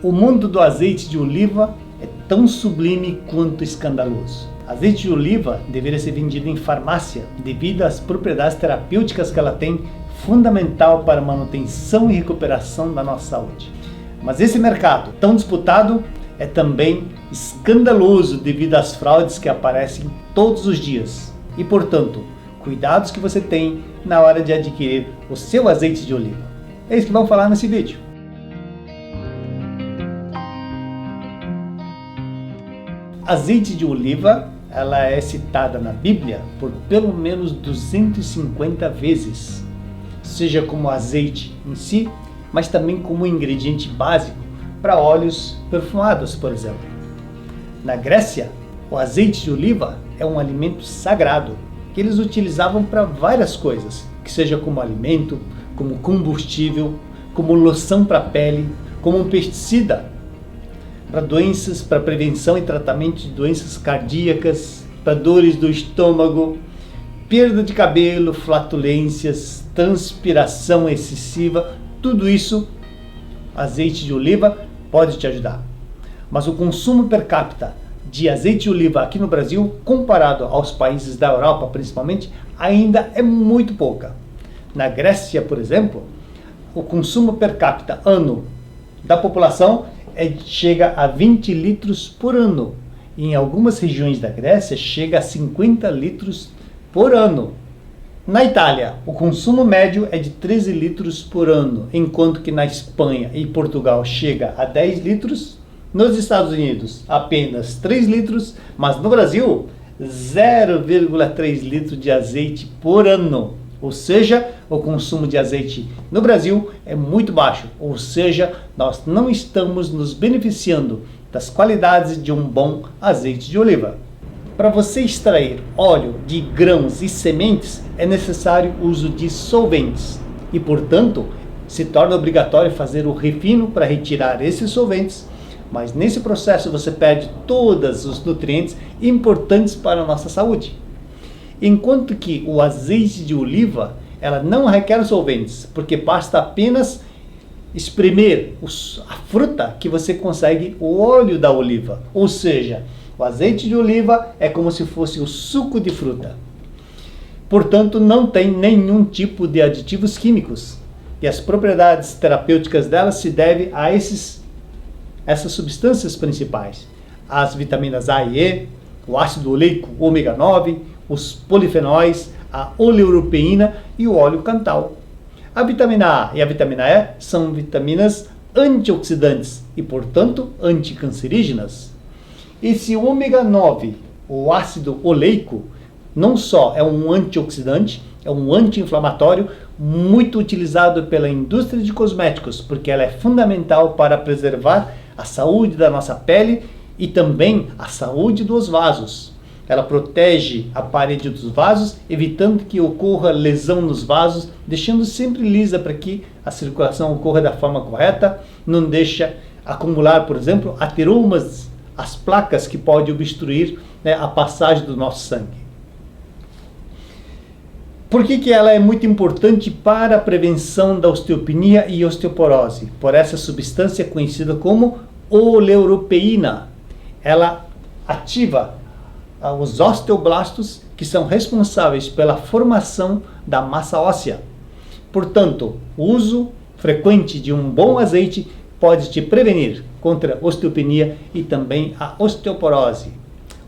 O mundo do azeite de oliva é tão sublime quanto escandaloso. Azeite de oliva deveria ser vendido em farmácia devido às propriedades terapêuticas que ela tem, fundamental para a manutenção e recuperação da nossa saúde. Mas esse mercado tão disputado é também escandaloso devido às fraudes que aparecem todos os dias. E, portanto, cuidados que você tem na hora de adquirir o seu azeite de oliva. É isso que vamos falar nesse vídeo. Azeite de oliva, ela é citada na Bíblia por pelo menos 250 vezes, seja como azeite em si, mas também como ingrediente básico para óleos perfumados, por exemplo. Na Grécia, o azeite de oliva é um alimento sagrado que eles utilizavam para várias coisas, que seja como alimento, como combustível, como loção para a pele, como um pesticida para doenças, para prevenção e tratamento de doenças cardíacas, para dores do estômago, perda de cabelo, flatulências, transpiração excessiva, tudo isso, azeite de oliva pode te ajudar. Mas o consumo per capita de azeite de oliva aqui no Brasil, comparado aos países da Europa principalmente, ainda é muito pouca. Na Grécia, por exemplo, o consumo per capita ano da população chega a 20 litros por ano. Em algumas regiões da Grécia chega a 50 litros por ano. Na Itália, o consumo médio é de 13 litros por ano, enquanto que na Espanha e Portugal chega a 10 litros. Nos Estados Unidos, apenas 3 litros, mas no Brasil, 0,3 litros de azeite por ano. Ou seja, o consumo de azeite no Brasil é muito baixo, ou seja, nós não estamos nos beneficiando das qualidades de um bom azeite de oliva. Para você extrair óleo de grãos e sementes, é necessário o uso de solventes e, portanto, se torna obrigatório fazer o refino para retirar esses solventes, mas nesse processo você perde todos os nutrientes importantes para a nossa saúde. Enquanto que o azeite de oliva, ela não requer solventes, porque basta apenas espremer a fruta que você consegue o óleo da oliva. Ou seja, o azeite de oliva é como se fosse o suco de fruta. Portanto, não tem nenhum tipo de aditivos químicos. E as propriedades terapêuticas dela se devem a essas substâncias principais. As vitaminas A e E, o ácido oleico ômega 9, os polifenóis, a oleuropeína e o óleo cantal. A vitamina A e a vitamina E são vitaminas antioxidantes e, portanto, anticancerígenas. Esse ômega 9, o ácido oleico, não só é um antioxidante, é um anti-inflamatório muito utilizado pela indústria de cosméticos, porque ela é fundamental para preservar a saúde da nossa pele e também a saúde dos vasos. Ela protege a parede dos vasos, evitando que ocorra lesão nos vasos, deixando sempre lisa para que a circulação ocorra da forma correta, não deixa acumular, por exemplo, ateromas, as placas que podem obstruir, a passagem do nosso sangue. Por que ela é muito importante para a prevenção da osteopenia e osteoporose? Por essa substância conhecida como oleuropeína. Ela ativa os osteoblastos, que são responsáveis pela formação da massa óssea. Portanto, o uso frequente de um bom azeite pode te prevenir contra a osteopenia e também a osteoporose.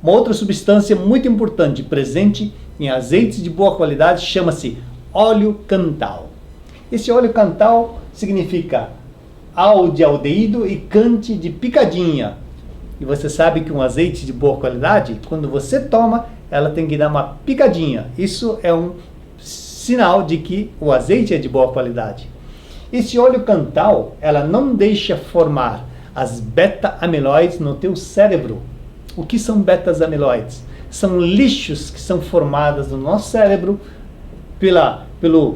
Uma outra substância muito importante presente em azeites de boa qualidade chama-se óleo cantal. Esse óleo cantal significa al de aldeído e cante de picadinha. E você sabe que um azeite de boa qualidade, quando você toma, ela tem que dar uma picadinha. Isso é um sinal de que o azeite é de boa qualidade. Esse óleo cantal, ela não deixa formar as beta-amiloides no teu cérebro. O que são beta-amiloides? São lixos que são formados no nosso cérebro pelo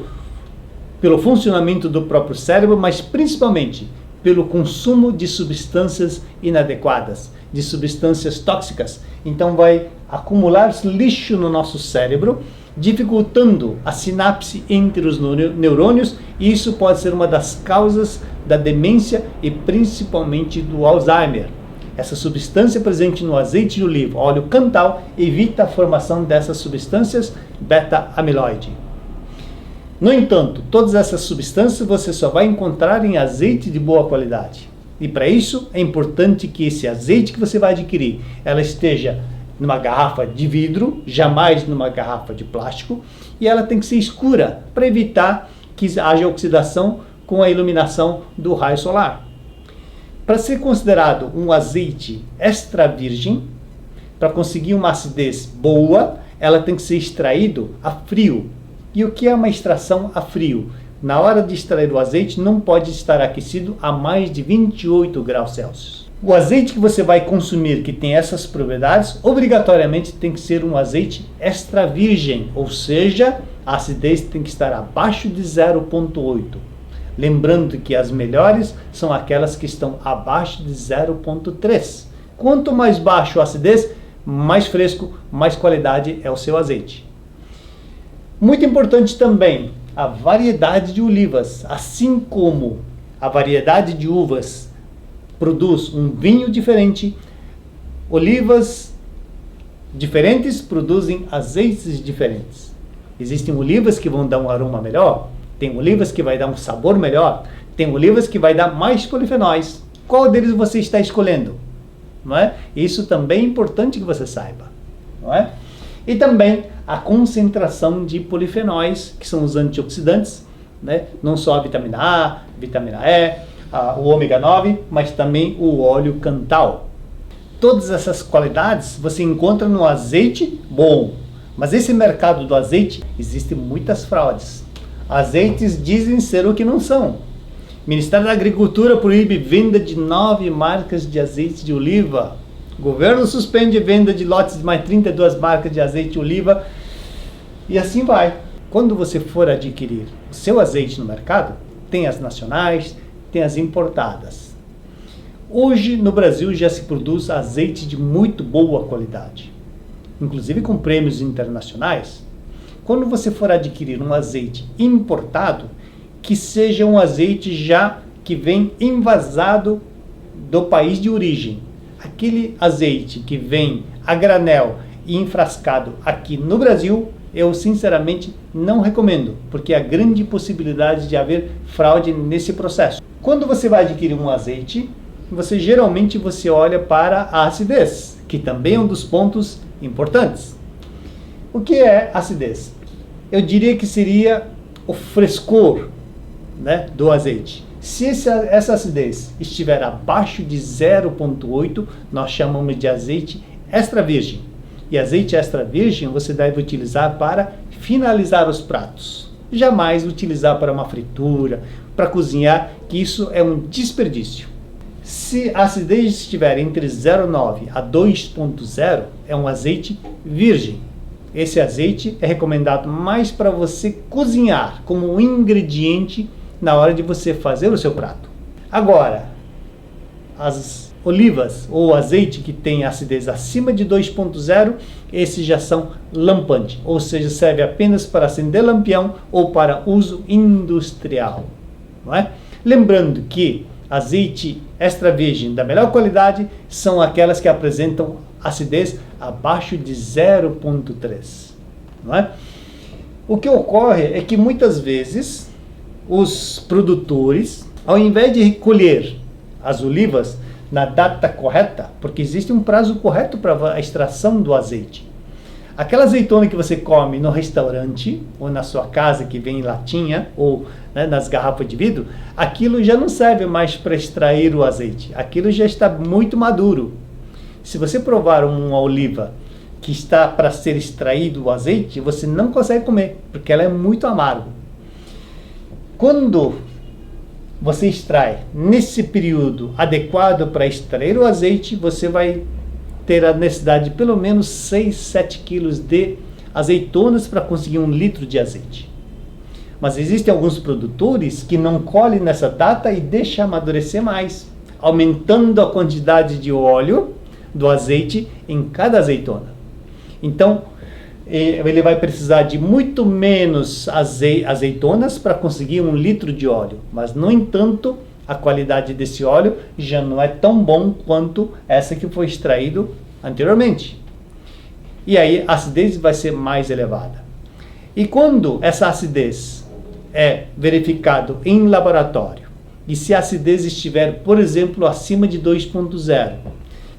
funcionamento do próprio cérebro, mas principalmente pelo consumo de substâncias inadequadas, de substâncias tóxicas. Então vai acumular lixo no nosso cérebro, dificultando a sinapse entre os neurônios, e isso pode ser uma das causas da demência e principalmente do Alzheimer. Essa substância presente no azeite de oliva, óleo cantal, evita a formação dessas substâncias beta-amiloide. No entanto, todas essas substâncias você só vai encontrar em azeite de boa qualidade. E para isso é importante que esse azeite que você vai adquirir, ela esteja numa garrafa de vidro, jamais numa garrafa de plástico, e ela tem que ser escura para evitar que haja oxidação com a iluminação do raio solar. Para ser considerado um azeite extra virgem, para conseguir uma acidez boa, ela tem que ser extraído a frio. E o que é uma extração a frio? Na hora de extrair o azeite, não pode estar aquecido a mais de 28 graus Celsius. O azeite que você vai consumir que tem essas propriedades, obrigatoriamente tem que ser um azeite extra virgem, ou seja, a acidez tem que estar abaixo de 0,8. Lembrando que as melhores são aquelas que estão abaixo de 0,3. Quanto mais baixo a acidez, mais fresco, mais qualidade é o seu azeite. Muito importante também a variedade de olivas, assim como a variedade de uvas produz um vinho diferente, olivas diferentes produzem azeites diferentes. Existem olivas que vão dar um aroma melhor, tem olivas que vai dar um sabor melhor, tem olivas que vai dar mais polifenóis. Qual deles você está escolhendo? Não é? Isso também é importante que você saiba, não é? E também a concentração de polifenóis, que são os antioxidantes, né? Não só a vitamina A, vitamina E, o ômega 9, mas também o óleo cantal. Todas essas qualidades você encontra no azeite bom, mas esse mercado do azeite existem muitas fraudes. Azeites dizem ser o que não são. O Ministério da Agricultura proíbe venda de 9 marcas de azeite de oliva. O governo suspende venda de lotes de mais 32 marcas de azeite de oliva. E assim vai. Quando você for adquirir o seu azeite no mercado, tem as nacionais, tem as importadas. Hoje no Brasil já se produz azeite de muito boa qualidade, inclusive com prêmios internacionais. Quando você for adquirir um azeite importado, que seja um azeite já que vem envasado do país de origem. Aquele azeite que vem a granel e enfrascado aqui no Brasil, eu sinceramente não recomendo, porque há grande possibilidade de haver fraude nesse processo. Quando você vai adquirir um azeite, geralmente você olha para a acidez, que também é um dos pontos importantes. O que é acidez? Eu diria que seria o frescor, né, do azeite. Se essa acidez estiver abaixo de 0,8, nós chamamos de azeite extra virgem. E azeite extra virgem você deve utilizar para finalizar os pratos. Jamais utilizar para uma fritura, para cozinhar, que isso é um desperdício. Se a acidez estiver entre 0,9 a 2,0, é um azeite virgem. Esse azeite é recomendado mais para você cozinhar como um ingrediente na hora de você fazer o seu prato. Agora, as olivas ou azeite que tem acidez acima de 2,0, esses já são lampantes, ou seja, serve apenas para acender lampião ou para uso industrial, não é? Lembrando que azeite extra virgem da melhor qualidade são aquelas que apresentam acidez abaixo de 0,3, não é? O que ocorre é que muitas vezes os produtores, ao invés de recolher as olivas na data correta, porque existe um prazo correto para a extração do azeite. Aquela azeitona que você come no restaurante ou na sua casa que vem em latinha ou, né, nas garrafas de vidro, aquilo já não serve mais para extrair o azeite. Aquilo já está muito maduro. Se você provar uma oliva que está para ser extraído o azeite, você não consegue comer, porque ela é muito amarga. Quando você extrai nesse período adequado para extrair o azeite, você vai ter a necessidade de pelo menos 6, 7 quilos de azeitonas para conseguir 1 litro de azeite. Mas existem alguns produtores que não colhem nessa data e deixam amadurecer mais, aumentando a quantidade de óleo do azeite em cada azeitona. Então, ele vai precisar de muito menos azeitonas para conseguir 1 litro de óleo. Mas, no entanto, a qualidade desse óleo já não é tão bom quanto essa que foi extraído anteriormente. E aí a acidez vai ser mais elevada. E quando essa acidez é verificado em laboratório, e se a acidez estiver, por exemplo, acima de 2,0,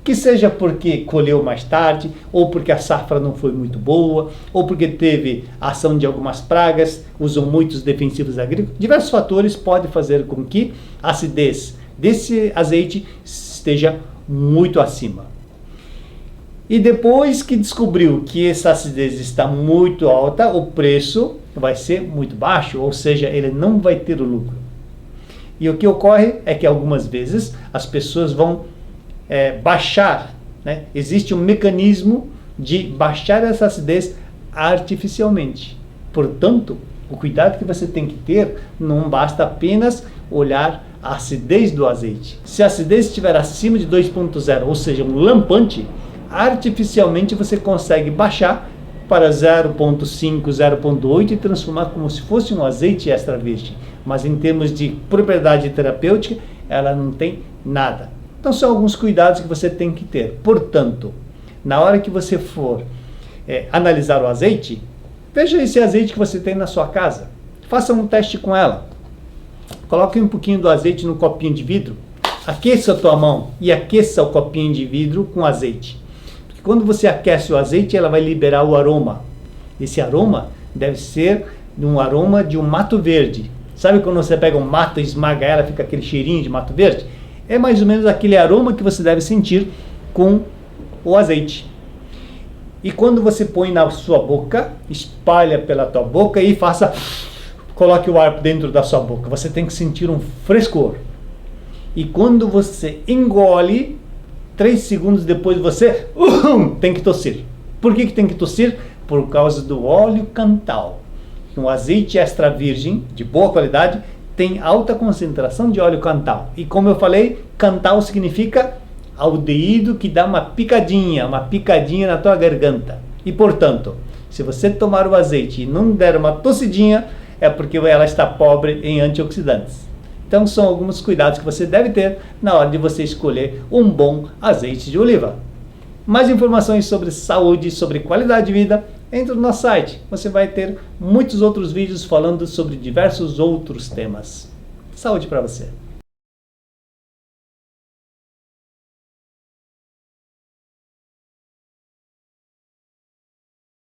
que seja porque colheu mais tarde, ou porque a safra não foi muito boa, ou porque teve ação de algumas pragas, usam muitos defensivos agrícolas, diversos fatores podem fazer com que a acidez desse azeite esteja muito acima. E depois que descobriu que essa acidez está muito alta, o preço vai ser muito baixo, ou seja, ele não vai ter o lucro. E o que ocorre é que algumas vezes as pessoas vão baixar, né? Existe um mecanismo de baixar essa acidez artificialmente. Portanto, o cuidado que você tem que ter não basta apenas olhar a acidez do azeite. Se a acidez estiver acima de 2,0, ou seja, um lampante, artificialmente você consegue baixar para 0,5, 0,8 e transformar como se fosse um azeite extra virgem. Mas em termos de propriedade terapêutica, ela não tem nada. Então são alguns cuidados que você tem que ter. Portanto, na hora que você for analisar o azeite, veja esse azeite que você tem na sua casa. Faça um teste com ela. Coloque um pouquinho do azeite no copinho de vidro. Aqueça a tua mão e aqueça o copinho de vidro com azeite. Porque quando você aquece o azeite, ela vai liberar o aroma. Esse aroma deve ser um aroma de um mato verde. Sabe quando você pega um mato e esmaga ela, fica aquele cheirinho de mato verde? É mais ou menos aquele aroma que você deve sentir com o azeite. E quando você põe na sua boca, espalha pela tua boca e coloque o ar dentro da sua boca. Você tem que sentir um frescor. E quando você engole, 3 segundos depois você tem que tossir. Por que tem que tossir? Por causa do óleo cantal. Um azeite extra virgem, de boa qualidade, tem alta concentração de óleo cantal. E como eu falei, cantal significa aldeído que dá uma picadinha na tua garganta. E portanto, se você tomar o azeite e não der uma tossidinha, é porque ela está pobre em antioxidantes. Então são alguns cuidados que você deve ter na hora de você escolher um bom azeite de oliva. Mais informações sobre saúde, sobre qualidade de vida, entre no nosso site. Você vai ter muitos outros vídeos falando sobre diversos outros temas. Saúde para você!